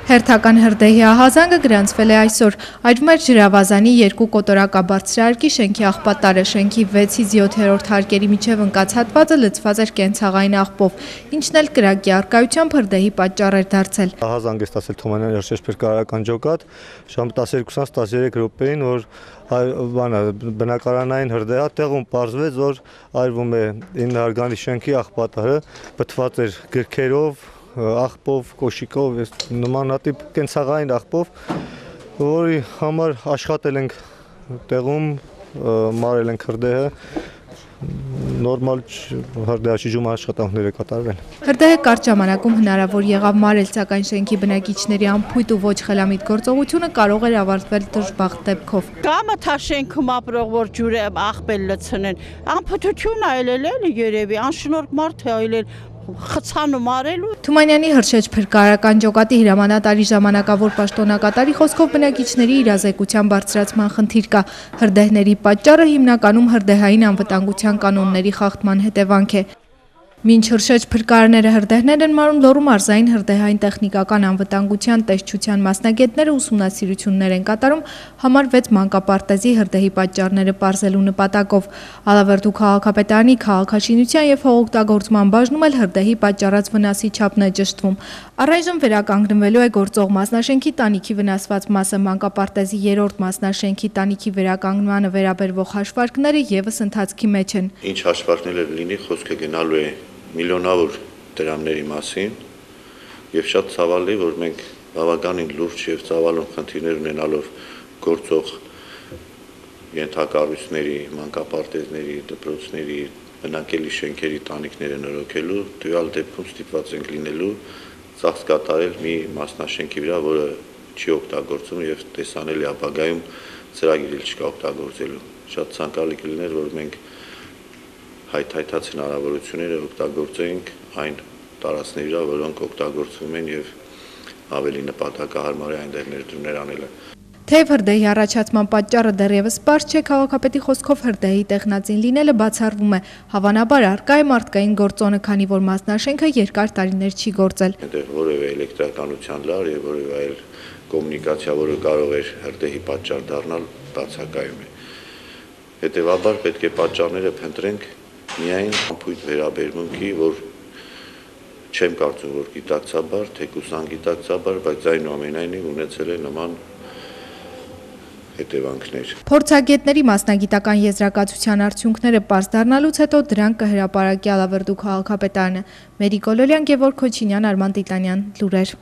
Հերթական հրդեհի ահազանգը գրանցվել է այսօր, այրվում էր ջրավազանի 2 կոտորակաբարձրահարկի շենքի աղբատարը, շենքի 6-ից 7-րդ հարկերի միջև ընկած հատվածը լցված էր կենցաղային աղբով, ինչն էլ կրակի առկայությամբ հրդեհի պատճառ էր դարձել։ Ահազանգ է ստացել Թումանյանի հրշեջ-փրկարարական ջոկատ, ժամ 12:13 րոպեին, որ բնակարանային հրդեհ տեղում պարզվեց, որ այրվում է 9 հարգանի շենքի աղբատարը, բթված էր գրքերով, աղբով, կոշիկով, նմանատիպ կենցաղային աղբով, որի համար աշխատել ենք տեղում, մարել ենք հրդեհը, նորմալ հրդեհաշիժում աշխատանքներ է կատարվել։ Հրդեհը կարճ ժամանակում հնարավոր եղավ մարել, սակայն շենքի բնակիչների անփույթ ու ոչ խելամիտ գործողությունը կարող էր ավարտվել դժբախտ դեպքով։ Կամը թա շենքում ապրող, որ ջուրը աղբել լցնեն, անփթություն այլել էլի երևի, անշնորհք մարդ է այլել, խցանում արելու։ Թումանյանի հրշեջ-փրկարարական ջոկատի հրամանատարի ժամանակավոր պաշտոնակատարի խոսքով բնակիչների իրազեկության բարձրացման խնդիր կա։ Հրդեհների պատճառը հիմնականում հրդեհային անվտանգության կանոնների խախտման հետևանք է։ Մինչ հրշեջ-փրկարարները հրդեհներ են մարում, Լոռու մարզային հրդեհային տեխնիկական անվտանգության տեսչության մասնագետները ուսումնասիրություններ են կատարում համար 6 մանկապարտեզի հրդեհի պատճառները պարզելու նպատակով։ Ալավերդու քաղաքապետարանի քաղաքաշինության և հողօգտագործման բաժնում էլ հրդեհի պատճառած վնասի չափն է ճշտվում։ Առայժմ վերականգնվելու է գործող մասնաշենքի տանիքի վնասված մասը, մանկապարտեզի 3-րդ մասնաշենքի տանիքի վերականգնմանը վերաբերվող հաշվարկները ևս ընթացքի մեջ են։ Ինչ հաշվարկներ լինի, խոսքը գնալու է միլիոնավոր դրամների մասին եւ շատ ցավալի, որ մենք բավականին լուրջ եւ ցավալուն խնդիրներ ունենալով գործող ենթակառույցների, մանկապարտեզների, դպրոցների, բնակելի շենքերի տանիքները նորոգելու, տվյալ դեպքում ստիպված ենք լինելու ծախս կատարել մի մասնաշենքի վրա, որը չի օգտագործվում եւ տեսանելի ապագայում ծրագիրը չկա օգտագործելու։ Շատ ցանկալի կլիներ, որ մենք հայթայթած հնարավորությունները օգտագործենք այն տարածքների վրա, որոնք օգտագործվում են եւ ավելի նպատակահարմար է այնտեղ ներդրումներ անելը։ Թեև հրդեհի առաջացման պատճառը դեռևս պարզ չէ, քաղաքապետի խոսքով հրդեհի տեխնածին լինելը բացառվում է։ Հավանաբար առկա է մարդկային գործոնը, քանի որ մասնաշենքը երկար տարիներ չի գործել։ Այնտեղ որևէ էլեկտրականության լար եւ որևէ այլ կոմունիկացիա, որը կարող էր հրդեհի պատճառ դառնալ, բացակայում է։ Հետևաբար պետք է պատճառները փնտրենք միայն անփույթ վերաբերմունքի, որ չեմ կարծում, որ գիտակցաբար, թեկուզ անգիտակցաբար, բայց այնուամենայնիվ ունեցել է նման հետևանքներ։ Փորձագետների մասնագիտական եզրակացության արդյունքները պարզ դառնալուց հետո դրանք կհրապարակի Ալավերդու քաղաքապետարանը։ Մերի Կոլոլյան, Գևորգ Քոչինյան, Արման Տիտանյան, լուրեր։